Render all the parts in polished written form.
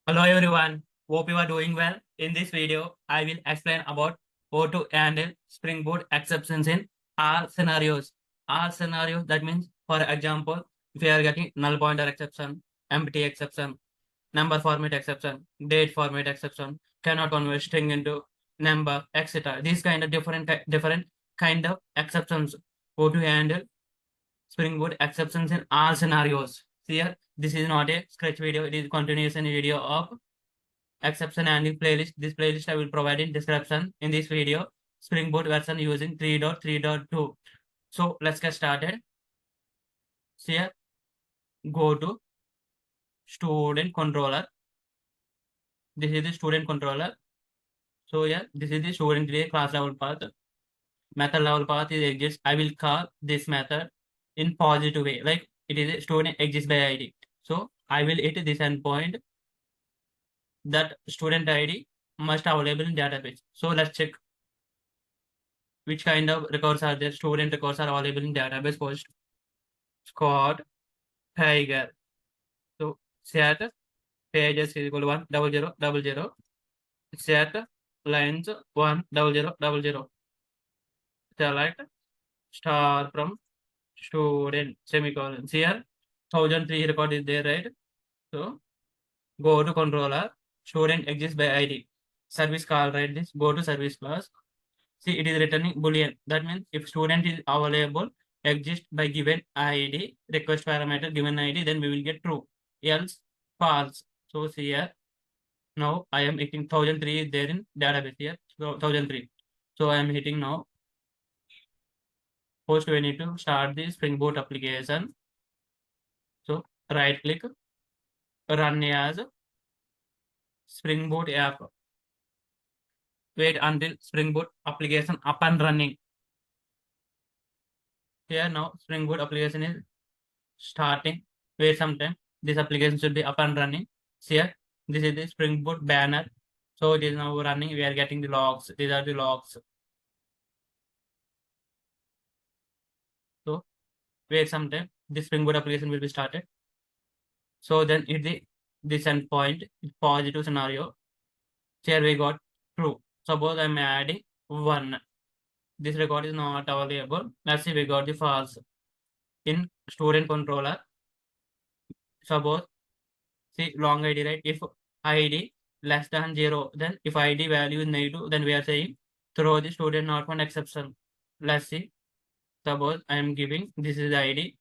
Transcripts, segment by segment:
Hello everyone, hope you are doing well. In this video, I will explain about how to handle Spring Boot exceptions in all scenarios. All scenarios, that means, for example, if you are getting null pointer exception, empty exception, number format exception, date format exception, cannot convert string into number, etc. These kind of different kind of exceptions. How to handle Spring Boot exceptions in all scenarios. Here, this is not a sketch video; it is continuation video of exception handling playlist. This playlist I will provide in description in this video. Spring Boot version using 3.3.2. So let's get started. So here, go to student controller. This is the student controller. So yeah, this is the student class level path. Method level path is exists. I will call this method in positive way, like it is a student exists by ID. So I will hit this endpoint that student ID must available in database. So let's check which kind of records are there. Student records are available in database post squad tiger. So set pages is equal to 1000000. Set lines 10000. Select star from student semicolon. Here 1003 record is there, right? So go to controller. Student exists by ID. Service call, right? This go to service class. See, it is returning boolean. That means if student is available, exist by given ID, request parameter given ID, then we will get true. Else false. So see here, now I am hitting 1003 is there in database here. So 1003. So I am hitting now. First we need to start the Spring Boot application. So right click, run as Spring Boot app. Wait until Spring Boot application up and running. Here now Spring Boot application is starting. Wait some time. This application should be up and running. See here, this is the Spring Boot banner. So it is now running. We are getting the logs. These are the logs. So wait some time. This Spring Boot application will be started. So then it the this endpoint positive scenario. Here we got true. Suppose I'm adding 1. This record is not available. Let's see, we got the false. In student controller, suppose, see long ID, right? If ID less than 0, then if ID value is negative, then we are saying throw the student not found exception. Let's see. Suppose I am giving this is the ID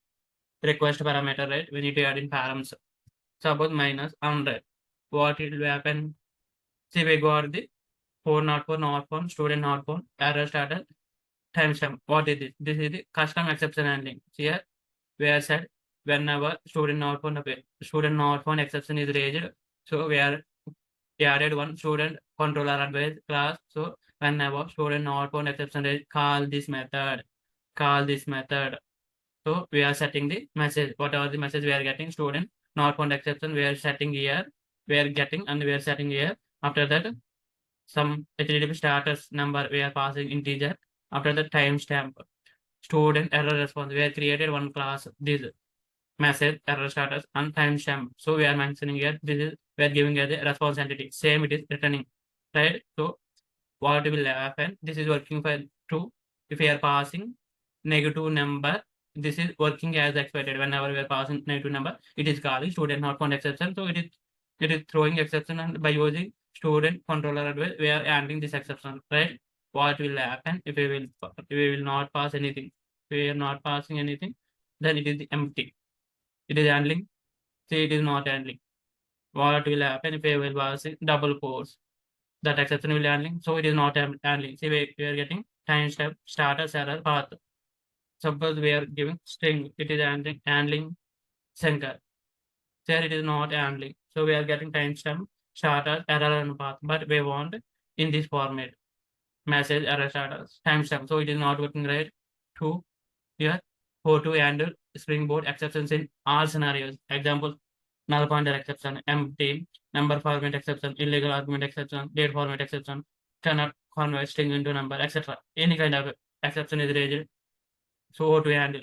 request parameter, right? We need to add in params. Suppose minus 100. What it will happen? See, we got the 404 not found, student not found, error status, timestamp. What is this? This is the custom exception handling. See here, we are said whenever student not found exception is raised. So we added one student controller advice class. So whenever student not found exception is call this method. Call this method. So we are setting the message. Whatever the message we are getting, student not found exception, we are setting here. We are getting and we are setting here. After that, some HTTP status number we are passing integer. After the timestamp, student error response. We have created one class. This message error status and timestamp. So we are mentioning here this is we are giving as a response entity. Same it is returning, right? So what will happen? This is working for true. If we are passing negative number, this is working as expected. Whenever we are passing negative number, it is calling student not found exception. So it is throwing exception, and by using student controller advice, we are handling this exception, right? What will happen if we will not pass anything? If we are not passing anything, then it is empty. It is handling. See, it is not handling. What will happen if we will pass double quotes? That exception will handling. So it is not handling. See, we are getting timestamp status error path. Suppose we are giving string, it is handling Shankar. There it is not handling. So we are getting timestamp status error and path, but we want in this format message error status timestamp. So it is not working, right. To here, how to handle Spring Boot exceptions in all scenarios. Example, null pointer exception, empty, number format exception, illegal argument exception, date format exception, cannot convert string into number, etc. Any kind of exception is raised. So to handle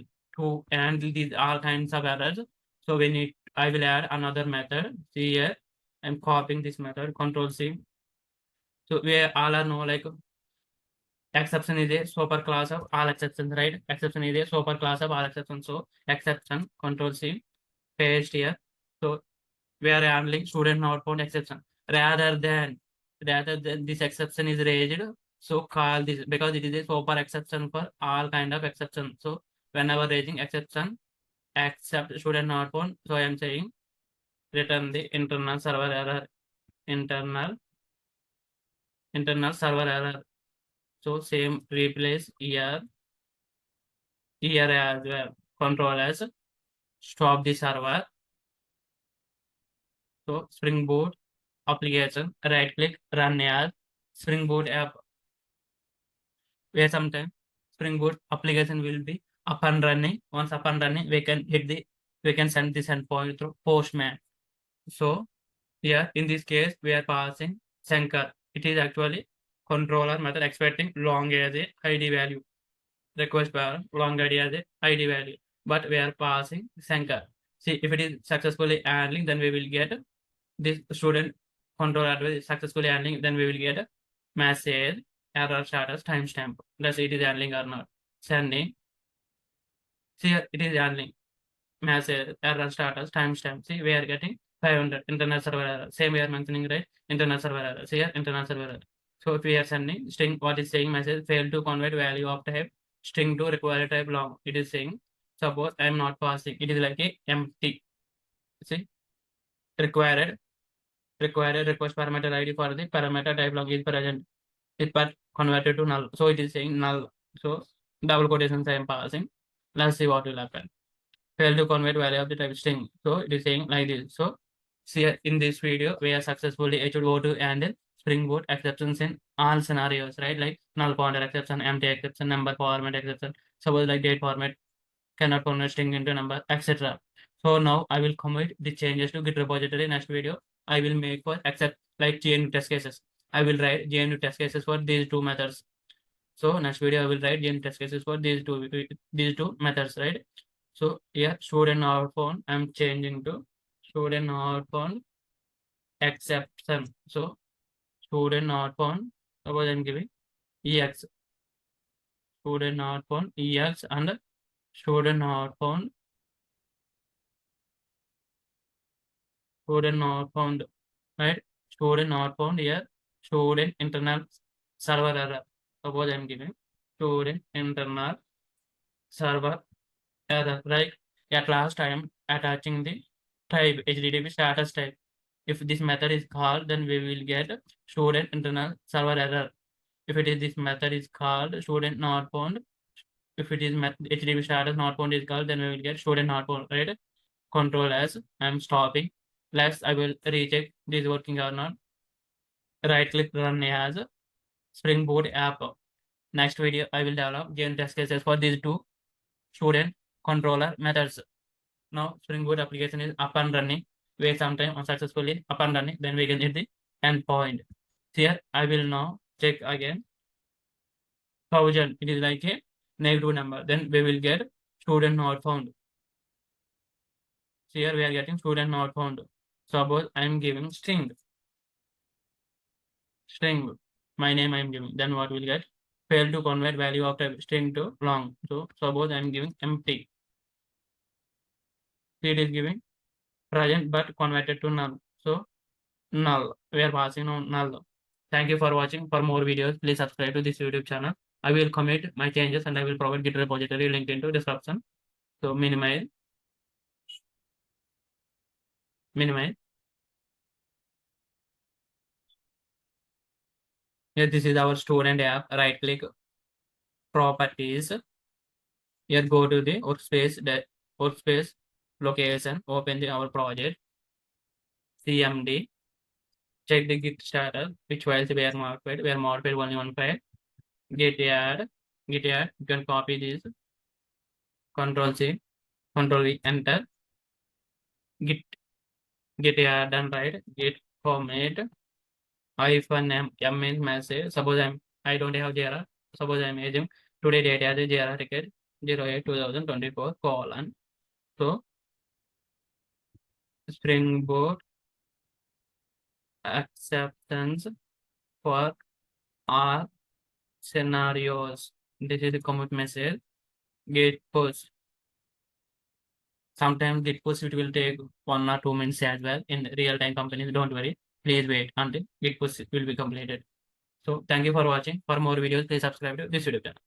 these all kinds of errors. So we need I will add another method. See here, I'm copying this method, Control C. So we all are know like exception is a super class of all exceptions, right? Exception is a super class of all exceptions. So exception, Control C, paste here. So we are handling student not found exception rather than this exception is raised. So call this because it is a super exception for all kind of exception. So whenever raising exception, except student not found. So I am saying return the internal server error, internal internal server error. So same replace here as well. Control as stop the server. So Spring Boot application, right click, run as Spring Boot app, where sometime Spring Boot application will be up and running. Once up and running, we can send this endpoint through Postman. So here in this case, we are passing Shankar. It is actually controller method expecting long as a ID value. Request bar long ID as a ID value. But we are passing Shankar. See, if it is successfully handling, then we will get this student control advice is successfully handling, then we will get a message error status timestamp. Let's see it is handling or not. Sending. See here it is handling. Message error status timestamp. See we are getting 500 internet server error. Same we are mentioning, right? Internet server error. See here internet server error. So if we are sending string, what is saying message fail to convert value of type string to required type long. It is saying suppose I am not passing. It is like a empty. See required request parameter ID for the parameter type long is present. It but converted to null. So it is saying null. So double quotations I am passing. Let's see what will happen. Fail to convert value of the type string. So it is saying like this. So see in this video, we are successfully able to handle Spring Boot exceptions in all scenarios, right? Like null pointer exception, empty exception, number format exception. Suppose like date format cannot convert string into number, etc. So now I will commit the changes to Git repository. Next video, I will make for except like GNU test cases. I will write GNU test cases for these two methods. So next video I will write GNU test cases for these two methods, right? So here student outbound I'm changing to student outbound exception. So student outbound, suppose I'm giving ex student outbound ex and student outbound student not found, right? Student not found here. Student internal server error. Suppose I'm giving student internal server error, right? At last, I am attaching the type HTTP status type. If this method is called, then we will get student internal server error. If it is this method is called student not found, if it is HTTP status not found is called, then we will get student not found, right? Control as I'm stopping. Last, I will recheck this working or not. Right click run as Spring Boot app. Next video, I will develop gen test cases for these two student controller methods. Now Spring Boot application is up and running. Wait some time unsuccessfully up and running. Then we can hit the endpoint. Here I will now check again. 1000. It is like a negative number. Then we will get student not found. Here we are getting student not found. Suppose I am giving string my name I am giving, then what will get fail to convert value of type string to long. So suppose I am giving empty, it is giving present but converted to null. So null, we are passing on null. Thank you for watching. For more videos, please subscribe to this YouTube channel. I will commit my changes and I will provide Git repository link into description. So minimize. Here this is our student app. Right click properties. Here go to the workspace location. Open our project CMD. Check the Git status, which files were modified. We are modified only one file. Git add. You can copy this. Control C, Control V, enter. Git add done right. Git format. Hyphen M is message. Suppose I don't have Jira. Suppose I'm using today date as a Jira ticket 08/2024 colon. So Spring Boot acceptance for all scenarios. This is the commit message. Git push. Sometimes Git push it will take 1 or 2 minutes as well. In real time companies, don't worry. Please wait until Git push will be completed. So thank you for watching. For more videos, please subscribe to this YouTube channel.